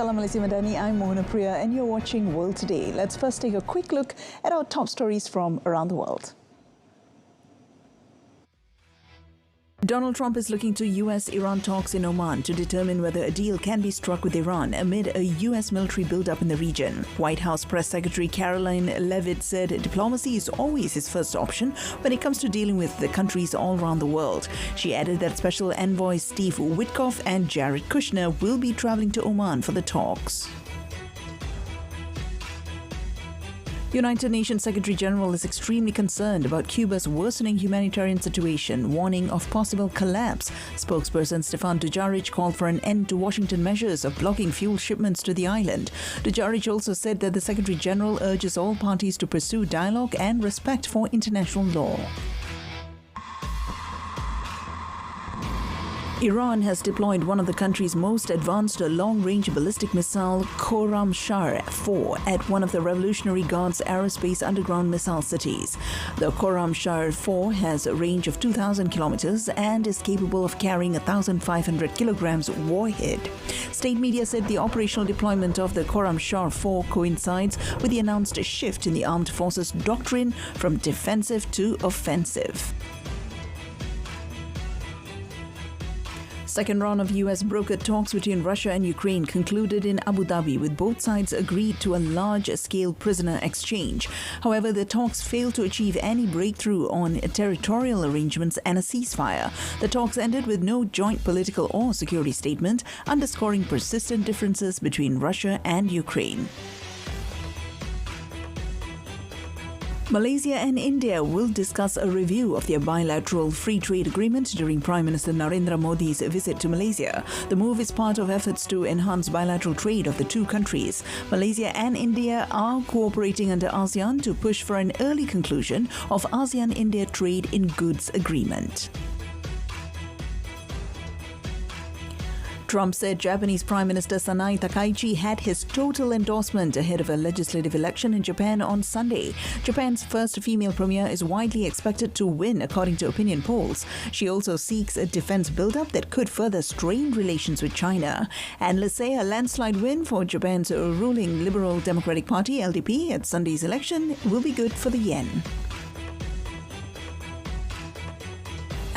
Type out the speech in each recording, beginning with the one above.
Salam Malaysia Madani, I'm Mohana Priya and you're watching World Today. Let's first take a quick look at our top stories from around the world. Donald Trump is looking to US-Iran talks in Oman to determine whether a deal can be struck with Iran amid a US military buildup in the region. White House Press Secretary Caroline Leavitt said diplomacy is always his first option when it comes to dealing with the countries all around the world. She added that Special Envoy Steve Witkoff and Jared Kushner will be traveling to Oman for the talks. United Nations Secretary-General is extremely concerned about Cuba's worsening humanitarian situation, warning of possible collapse. Spokesperson Stefan Dujarric called for an end to Washington measures of blocking fuel shipments to the island. Dujarric also said that the Secretary-General urges all parties to pursue dialogue and respect for international law. Iran has deployed one of the country's most advanced long-range ballistic missile, Khorramshahr-4, at one of the Revolutionary Guard's aerospace underground missile cities. The Khorramshahr-4 has a range of 2,000 kilometers and is capable of carrying 1,500 kilograms warhead. State media said the operational deployment of the Khorramshahr-4 coincides with the announced shift in the armed forces doctrine from defensive to offensive. Second round of US brokered talks between Russia and Ukraine concluded in Abu Dhabi, with both sides agreed to a large-scale prisoner exchange. However, the talks failed to achieve any breakthrough on territorial arrangements and a ceasefire. The talks ended with no joint political or security statement, underscoring persistent differences between Russia and Ukraine. Malaysia and India will discuss a review of their bilateral free trade agreement during Prime Minister Narendra Modi's visit to Malaysia. The move is part of efforts to enhance bilateral trade of the two countries. Malaysia and India are cooperating under ASEAN to push for an early conclusion of ASEAN-India Trade in Goods Agreement. Trump said Japanese Prime Minister Sanai Takaichi had his total endorsement ahead of a legislative election in Japan on Sunday. Japan's first female premier is widely expected to win, according to opinion polls. She also seeks a defense build-up that could further strain relations with China. Analysts say a landslide win for Japan's ruling Liberal Democratic Party, LDP, at Sunday's election will be good for the yen.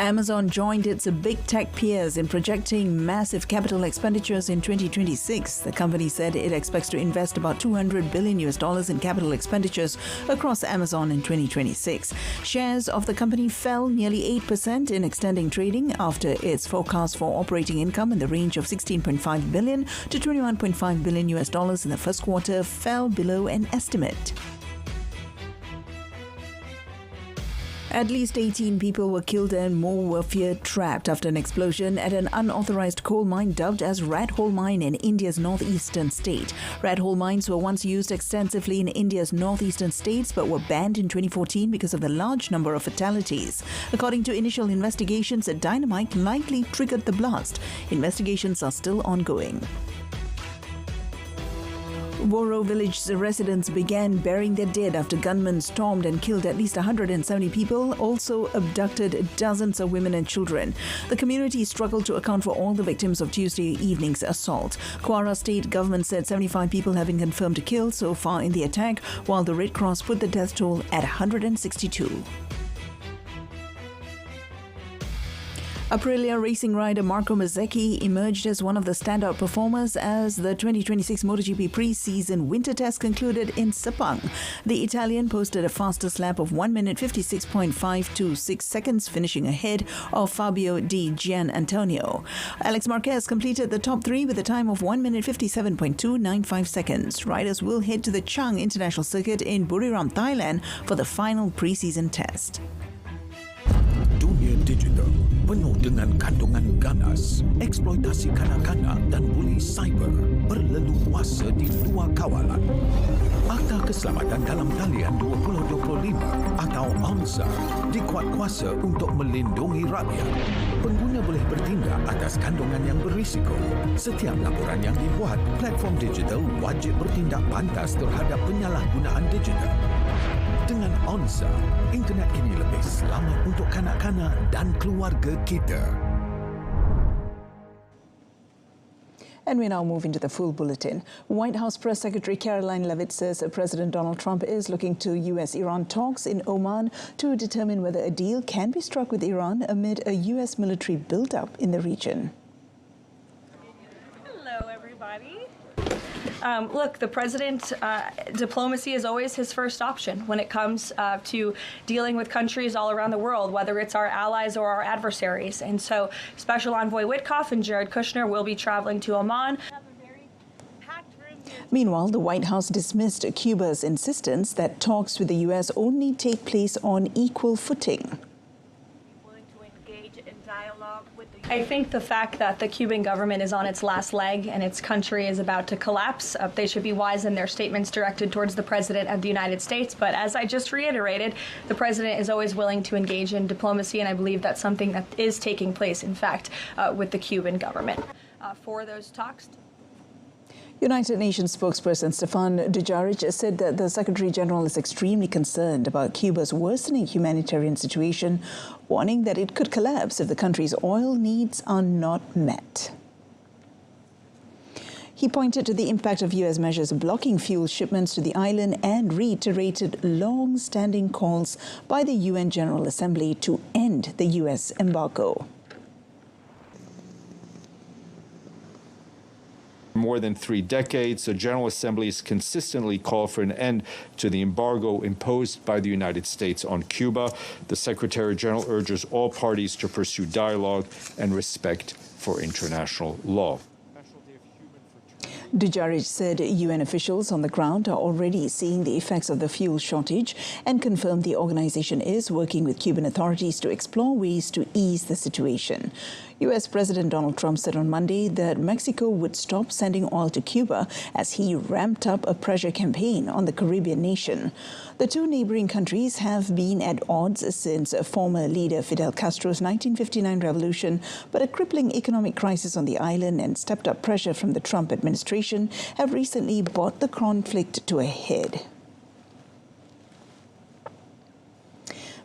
Amazon joined its big tech peers in projecting massive capital expenditures in 2026. The company said it expects to invest about $200 billion in capital expenditures across Amazon in 2026. Shares of the company fell nearly 8% in extending trading after its forecast for operating income in the range of $16.5 billion to $21.5 billion in the first quarter fell below an estimate. At least 18 people were killed and more were feared trapped after an explosion at an unauthorized coal mine dubbed as Rat Hole Mine in India's northeastern state. Rat hole mines were once used extensively in India's northeastern states but were banned in 2014 because of the large number of fatalities. According to initial investigations, a dynamite likely triggered the blast. Investigations are still ongoing. Woro Village's residents began burying their dead after gunmen stormed and killed at least 170 people, also abducted dozens of women and children. The community struggled to account for all the victims of Tuesday evening's assault. Kwara state government said 75 people have been confirmed killed so far in the attack, while the Red Cross put the death toll at 162. Aprilia racing rider Marco Mazzecchi emerged as one of the standout performers as the 2026 MotoGP pre-season winter test concluded in Sepang. The Italian posted a fastest lap of 1 minute 56.526 seconds, finishing ahead of Fabio Di Gianantonio. Alex Marquez completed the top three with a time of 1 minute 57.295 seconds. Riders will head to the Chang International Circuit in Buriram, Thailand for the final pre-season test. Dunia digital penuh dengan kandungan ganas, eksploitasi kanak-kanak dan buli cyber berleluasa di luar kawalan. Akta Keselamatan dalam Talian 2025 atau AMSA dikuatkuasa untuk melindungi rakyat. Pengguna boleh bertindak atas kandungan yang berisiko. Setiap laporan yang dibuat, platform digital wajib bertindak pantas terhadap penyalahgunaan digital. Dengan AMSA, internet kini lebih selamat untuk kanak-kanak dan keluarga kita. And we now move into the full bulletin. White House Press Secretary Caroline Leavitt says President Donald Trump is looking to US-Iran talks in Oman to determine whether a deal can be struck with Iran amid a US military build-up in the region. Hello, everybody. Look, the president, diplomacy is always his first option when it comes to dealing with countries all around the world, whether it's our allies or our adversaries. And so Special Envoy Witkoff and Jared Kushner will be traveling to Oman. Meanwhile, the White House dismissed Cuba's insistence that talks with the U.S. only take place on equal footing. I think the fact that the Cuban government is on its last leg and its country is about to collapse, they should be wise in their statements directed towards the President of the United States. But as I just reiterated, the President is always willing to engage in diplomacy, and I believe that's something that is taking place, in fact, with the Cuban government. For those talks. United Nations spokesperson Stéphane Dujarric said that the Secretary General is extremely concerned about Cuba's worsening humanitarian situation, warning that it could collapse if the country's oil needs are not met. He pointed to the impact of U.S. measures blocking fuel shipments to the island and reiterated long-standing calls by the UN General Assembly to end the U.S. embargo. More than 3 decades, the General Assembly has consistently called for an end to the embargo imposed by the United States on Cuba. The Secretary General urges all parties to pursue dialogue and respect for international law. Dujarric said UN officials on the ground are already seeing the effects of the fuel shortage and confirmed the organization is working with Cuban authorities to explore ways to ease the situation. U.S. President Donald Trump said on Monday that Mexico would stop sending oil to Cuba as he ramped up a pressure campaign on the Caribbean nation. The two neighboring countries have been at odds since former leader Fidel Castro's 1959 revolution, but a crippling economic crisis on the island and stepped-up pressure from the Trump administration have recently brought the conflict to a head.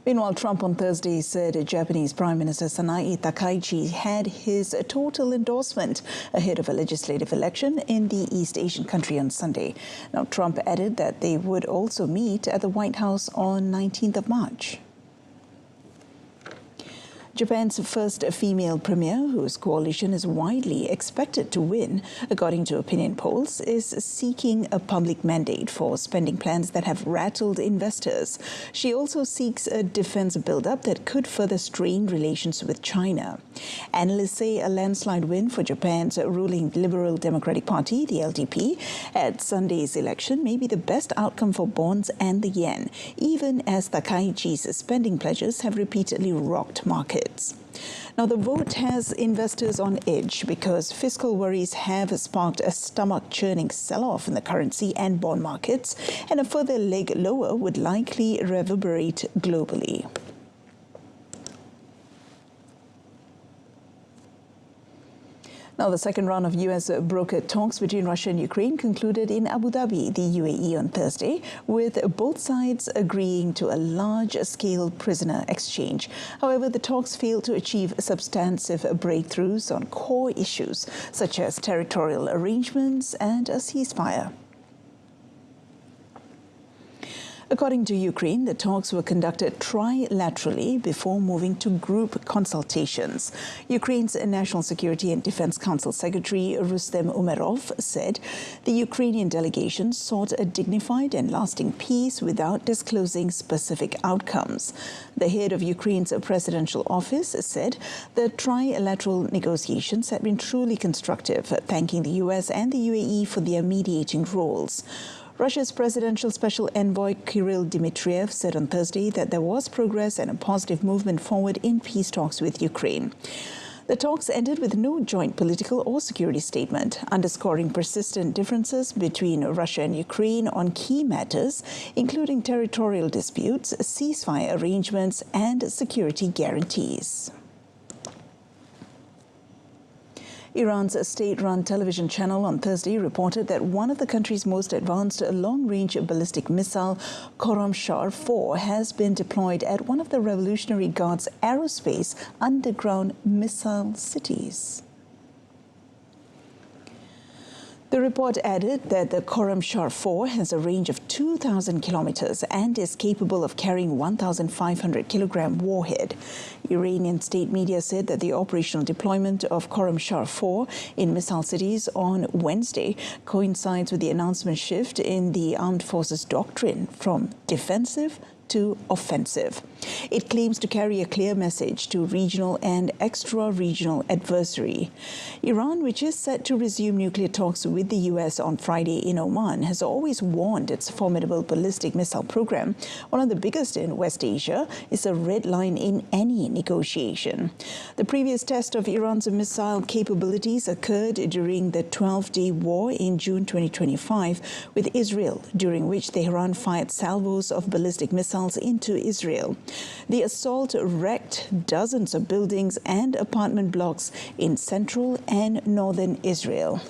Meanwhile, Trump on Thursday said Japanese Prime Minister Sanae Takaichi had his total endorsement ahead of a legislative election in the East Asian country on Sunday. Now, Trump added that they would also meet at the White House on 19th of March. Japan's first female premier, whose coalition is widely expected to win, according to opinion polls, is seeking a public mandate for spending plans that have rattled investors. She also seeks a defense build-up that could further strain relations with China. Analysts say a landslide win for Japan's ruling Liberal Democratic Party, the LDP, at Sunday's election may be the best outcome for bonds and the yen, even as Takaichi's spending pledges have repeatedly rocked markets. Now, the vote has investors on edge because fiscal worries have sparked a stomach-churning sell-off in the currency and bond markets, and a further leg lower would likely reverberate globally. Now, the second round of U.S. brokered talks between Russia and Ukraine concluded in Abu Dhabi, the UAE, on Thursday, with both sides agreeing to a large-scale prisoner exchange. However, the talks failed to achieve substantive breakthroughs on core issues, such as territorial arrangements and a ceasefire. According to Ukraine, the talks were conducted trilaterally before moving to group consultations. Ukraine's National Security and Defense Council Secretary Rustem Umerov said the Ukrainian delegation sought a dignified and lasting peace without disclosing specific outcomes. The head of Ukraine's presidential office said the trilateral negotiations had been truly constructive, thanking the US and the UAE for their mediating roles. Russia's presidential special envoy Kirill Dmitriev said on Thursday that there was progress and a positive movement forward in peace talks with Ukraine. The talks ended with no joint political or security statement, underscoring persistent differences between Russia and Ukraine on key matters, including territorial disputes, ceasefire arrangements, and security guarantees. Iran's state-run television channel on Thursday reported that one of the country's most advanced long-range ballistic missile, Khorramshahr-4, has been deployed at one of the Revolutionary Guard's aerospace underground missile cities. The report added that the Khorramshahr 4 has a range of 2,000 kilometers and is capable of carrying 1,500 kilogram warhead. Iranian state media said that the operational deployment of Khorramshahr 4 in missile cities on Wednesday coincides with the announcement shift in the armed forces doctrine from defensive to offensive. It claims to carry a clear message to regional and extra-regional adversary. Iran, which is set to resume nuclear talks with the US on Friday in Oman, has always warned its formidable ballistic missile program, one of the biggest in West Asia, is a red line in any negotiation. The previous test of Iran's missile capabilities occurred during the 12-day war in June 2025 with Israel, during which Tehran fired salvos of ballistic missiles into Israel. The assault wrecked dozens of buildings and apartment blocks in central and northern Israel.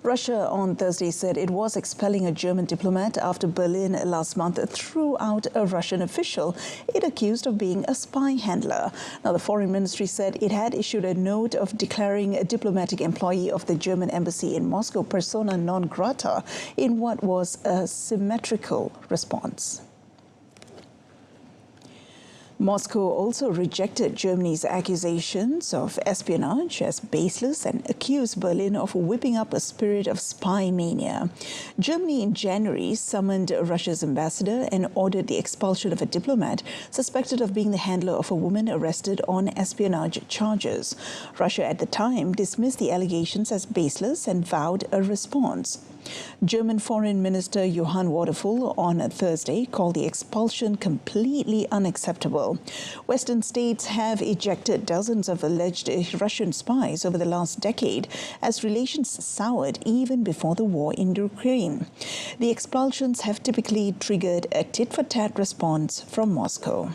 Russia on Thursday said it was expelling a German diplomat after Berlin last month threw out a Russian official it accused of being a spy handler. Now, the foreign ministry said it had issued a note of declaring a diplomatic employee of the German embassy in Moscow persona non grata in what was a symmetrical response. Moscow also rejected Germany's accusations of espionage as baseless and accused Berlin of whipping up a spirit of spy mania. Germany in January summoned Russia's ambassador and ordered the expulsion of a diplomat suspected of being the handler of a woman arrested on espionage charges. Russia at the time dismissed the allegations as baseless and vowed a response. German Foreign Minister Johann Wadefull on Thursday called the expulsion completely unacceptable. Western states have ejected dozens of alleged Russian spies over the last decade as relations soured even before the war in Ukraine. The expulsions have typically triggered a tit-for-tat response from Moscow.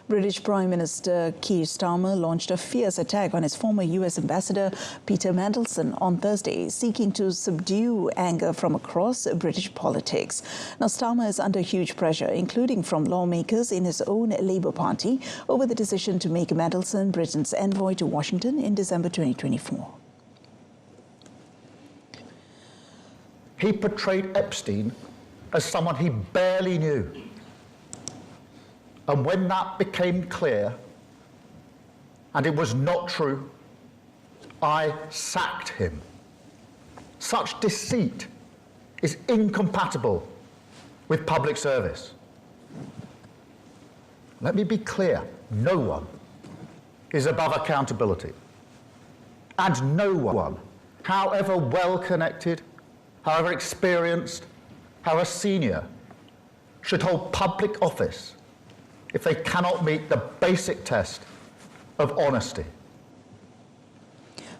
British Prime Minister Keir Starmer launched a fierce attack on his former US Ambassador Peter Mandelson on Thursday, seeking to subdue anger from across British politics. Now, Starmer is under huge pressure, including from lawmakers in his own Labour Party, over the decision to make Mandelson Britain's envoy to Washington in December 2024. He portrayed Epstein as someone he barely knew. And when that became clear, and it was not true, I sacked him. Such deceit is incompatible with public service. Let me be clear, no one is above accountability. And no one, however well connected, however experienced, however senior, should hold public office if they cannot meet the basic test of honesty.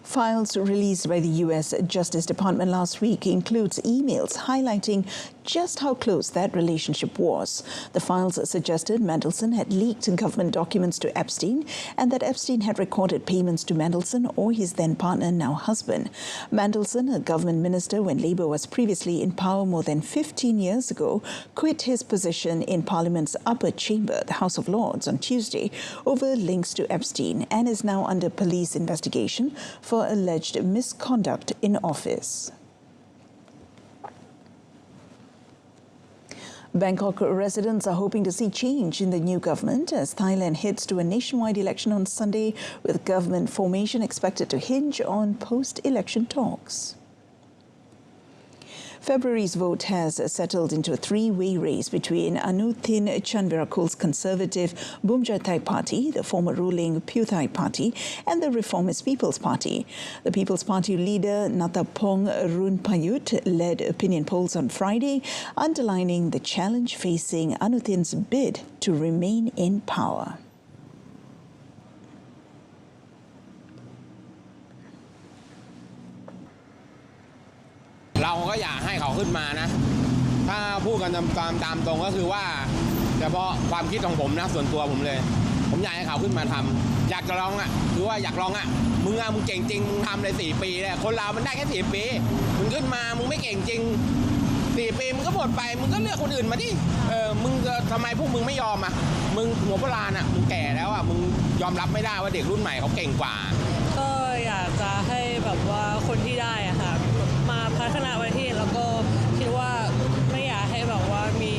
Files released by the U.S. Justice Department last week includes emails highlighting just how close that relationship was. The files suggested Mandelson had leaked government documents to Epstein and that Epstein had recorded payments to Mandelson or his then-partner, now husband. Mandelson, a government minister when Labour was previously in power more than 15 years ago, quit his position in Parliament's upper chamber, the House of Lords, on Tuesday over links to Epstein and is now under police investigation for alleged misconduct in office. Bangkok residents are hoping to see change in the new government as Thailand heads to a nationwide election on Sunday, with government formation expected to hinge on post-election talks. February's vote has settled into a three-way race between Anutin Chanvirakul's conservative Bumjai Thai Party, the former ruling Pheu Thai Party, and the Reformist People's Party. The People's Party leader Natapong Runpayut led opinion polls on Friday, underlining the challenge facing Anutin's bid to remain in power.เราก็อยากให้เขาขึ้นมานะถ้าพูดกันตามตรงก็คือว่าเฉพาะความคิดของผมนะส่วนตัวผมเลยผมอยากให้เขาขึ้นมาทำอยากจะลองอ่ะคือว่าอยากลองอ่ะมึงเก่งจริงมึงทำเลย4 ปีเนี่ยคนเรามันได้แค่4 ปีมึงขึ้นมามึงไม่เก่งจริง4 ปีมึงก็หมดไปมึงก็เลือกคนอื่นมาดิมึงทำไมพวกมึงไม่ยอมอ่ะมึงหัวโบราณอ่ะมึงแก่แล้วอ่ะมึงยอมรับไม่ได้ว่าเด็กรุ่นใหม่เขาเก่งกว่าก็อยากจะให้แบบว่าคนที่ได้อะค่ะมาพัฒนาประเทศแล้วก็คิดว่าไม่อยากให้แบบว่ามี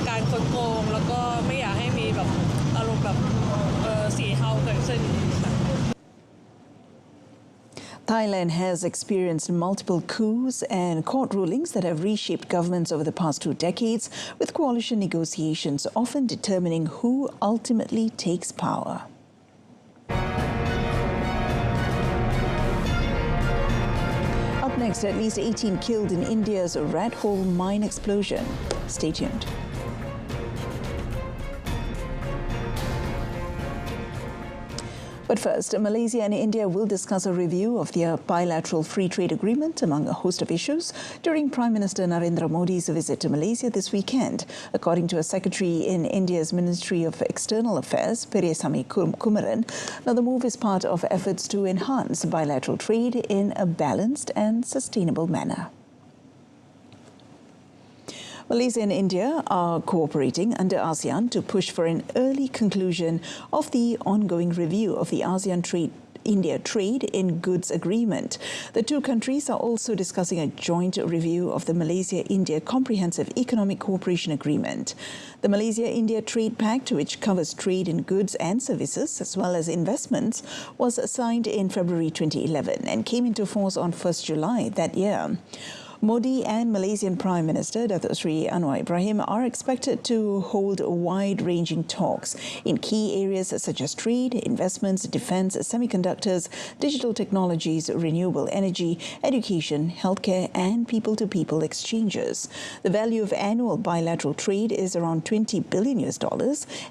การโกงแล้วก็ไม่อยากให้มีแบบอารมณ์แบบสีเทาเกิดขึ้น Thailand has experienced multiple coups and court rulings that have reshaped governments over the past 2 decades, with coalition negotiations often determining who ultimately takes power. Up next, at least 18 killed in India's rat hole mine explosion. Stay tuned. But first, Malaysia and India will discuss a review of their bilateral free trade agreement among a host of issues during Prime Minister Narendra Modi's visit to Malaysia this weekend, according to a secretary in India's Ministry of External Affairs, Rasmi Kumaran. Now, the move is part of efforts to enhance bilateral trade in a balanced and sustainable manner. Malaysia and India are cooperating under ASEAN to push for an early conclusion of the ongoing review of the ASEAN-India Trade in Goods Agreement. The two countries are also discussing a joint review of the Malaysia-India Comprehensive Economic Cooperation Agreement. The Malaysia-India Trade Pact, which covers trade in goods and services as well as investments, was signed in February 2011 and came into force on 1st July that year. Modi and Malaysian Prime Minister Datuk Seri Anwar Ibrahim are expected to hold wide-ranging talks in key areas such as trade, investments, defence, semiconductors, digital technologies, renewable energy, education, healthcare and people-to-people exchanges. The value of annual bilateral trade is around $20 billion,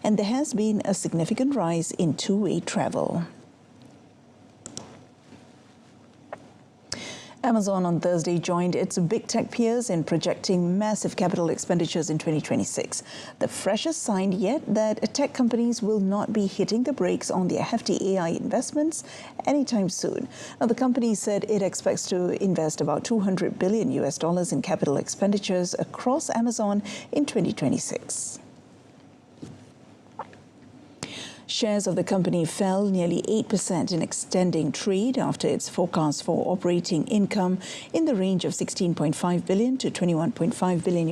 and there has been a significant rise in two-way travel. Amazon on Thursday joined its big tech peers in projecting massive capital expenditures in 2026. The freshest sign yet that tech companies will not be hitting the brakes on their hefty AI investments anytime soon. Now, the company said it expects to invest about $200 billion in capital expenditures across Amazon in 2026. Shares of the company fell nearly 8% in extending trade after its forecast for operating income in the range of $16.5 billion to $21.5 billion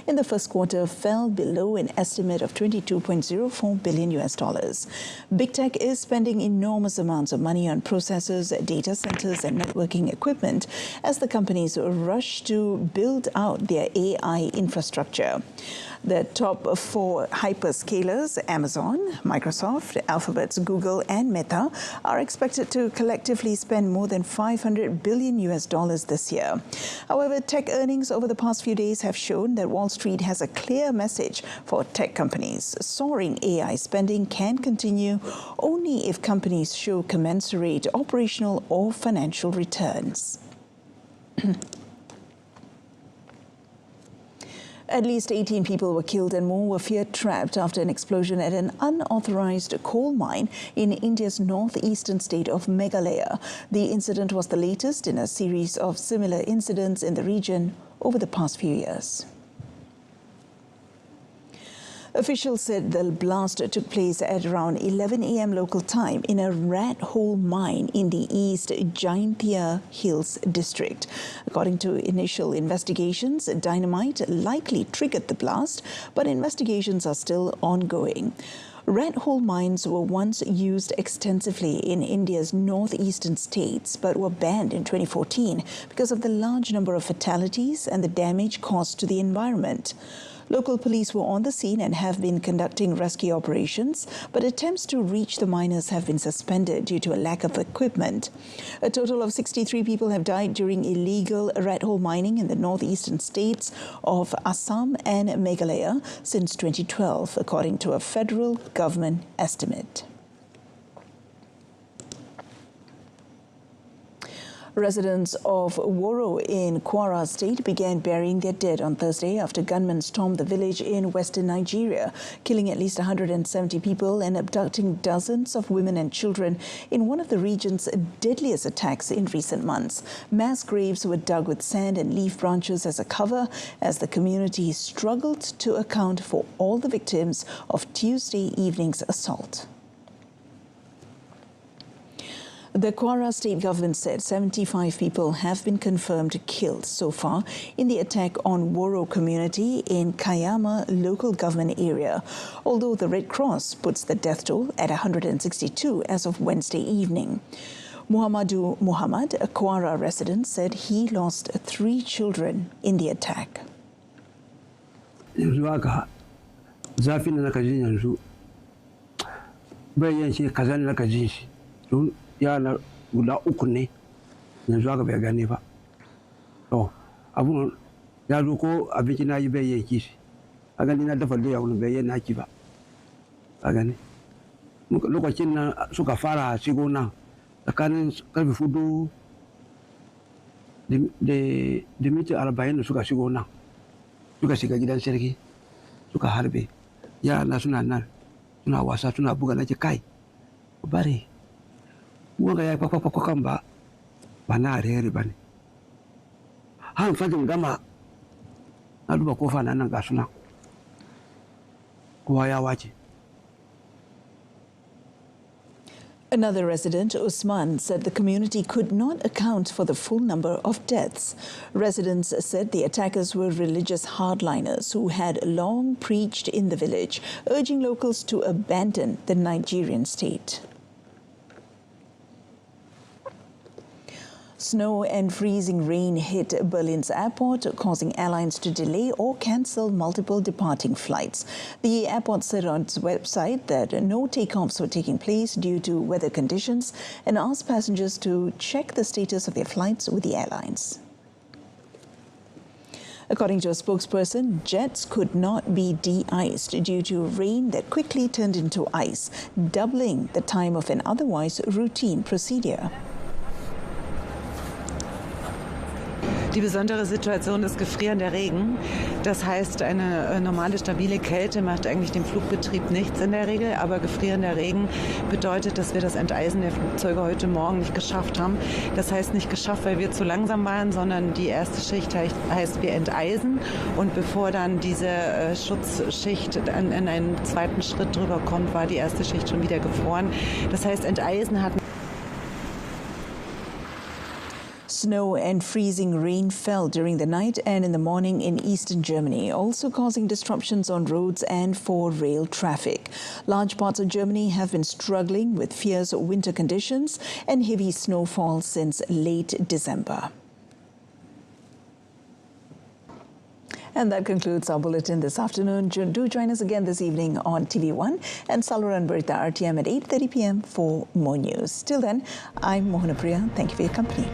in the first quarter fell below an estimate of $22.04 billion. Big tech is spending enormous amounts of money on processors, data centers and networking equipment as the companies rush to build out their AI infrastructure. The top 4 hyperscalers, Amazon, Microsoft, Alphabet, Google and Meta, are expected to collectively spend more than $500 billion this year. However, tech earnings over the past few days have shown that Wall Street has a clear message for tech companies. Soaring AI spending can continue only if companies show commensurate operational or financial returns. At least 18 people were killed and more were feared trapped after an explosion at an unauthorized coal mine in India's northeastern state of Meghalaya. The incident was the latest in a series of similar incidents in the region over the past few years. Officials said the blast took place at around 11 a.m. local time in a rat hole mine in the East Jaintia Hills district. According to initial investigations, dynamite likely triggered the blast, but investigations are still ongoing. Rat hole mines were once used extensively in India's northeastern states, but were banned in 2014 because of the large number of fatalities and the damage caused to the environment. Local police were on the scene and have been conducting rescue operations, but attempts to reach the miners have been suspended due to a lack of equipment. A total of 63 people have died during illegal rat hole mining in the northeastern states of Assam and Meghalaya since 2012, according to a federal government estimate. Residents of Woro in Kwara State began burying their dead on Thursday after gunmen stormed the village in western Nigeria, killing at least 170 people and abducting dozens of women and children in one of the region's deadliest attacks in recent months. Mass graves were dug with sand and leaf branches as a cover as the community struggled to account for all the victims of Tuesday evening's assault. The Kwara state government said 75 people have been confirmed killed so far in the attack on Woro community in Kayama local government area, although the Red Cross puts the death toll at 162 as of Wednesday evening. Muhammadu Muhammad, a Kwara resident, said he lost 3 children in the attack. Yana guda uku ne yanzu aka bai gane ba. To abun ya zo ko abinci na yi bai yanki shi. A gani na dafa doya wani bai yana ki ba. A gani. Lokacin nan suka fara shigo nan tsakanin karfe 4 da minti 40 da suka shigo nan. Suka shiga gidan sarki suka harbe. Yana suna nan suna wasa suna buga nake kai. Bari. Wanga ya kwakwakwakwakan ba na alheri ba ne. Han fajin gama na duba kofa na nan ga suna kowa ya wace. Another resident, Usman, said the community could not account for the full number of deaths. Residents said the attackers were religious hardliners who had long preached in the village, urging locals to abandon the Nigerian state. Snow and freezing rain hit Berlin's airport, causing airlines to delay or cancel multiple departing flights. The airport said on its website that no takeoffs were taking place due to weather conditions and asked passengers to check the status of their flights with the airlines. According to a spokesperson, jets could not be de-iced due to rain that quickly turned into ice, doubling the time of an otherwise routine procedure. Die besondere Situation ist gefrierender Regen. Das heißt, eine normale, stabile Kälte macht eigentlich dem Flugbetrieb nichts in der Regel. Aber gefrierender Regen bedeutet, dass wir das Enteisen der Flugzeuge heute Morgen nicht geschafft haben. Das heißt nicht geschafft, weil wir zu langsam waren, sondern die erste Schicht heißt, wir enteisen. Und bevor dann diese Schutzschicht in einen zweiten Schritt drüber kommt, war die erste Schicht schon wieder gefroren. Das heißt, Enteisen hat Snow and freezing rain fell during the night and in the morning in eastern Germany, also causing disruptions on roads and for rail traffic. Large parts of Germany have been struggling with fierce winter conditions and heavy snowfall since late December. And that concludes our bulletin this afternoon. Do join us again this evening on TV1 and Salura and Berita RTM at 8:30 p.m. for more news. Till then, I'm Mohana Priya. Thank you for your company.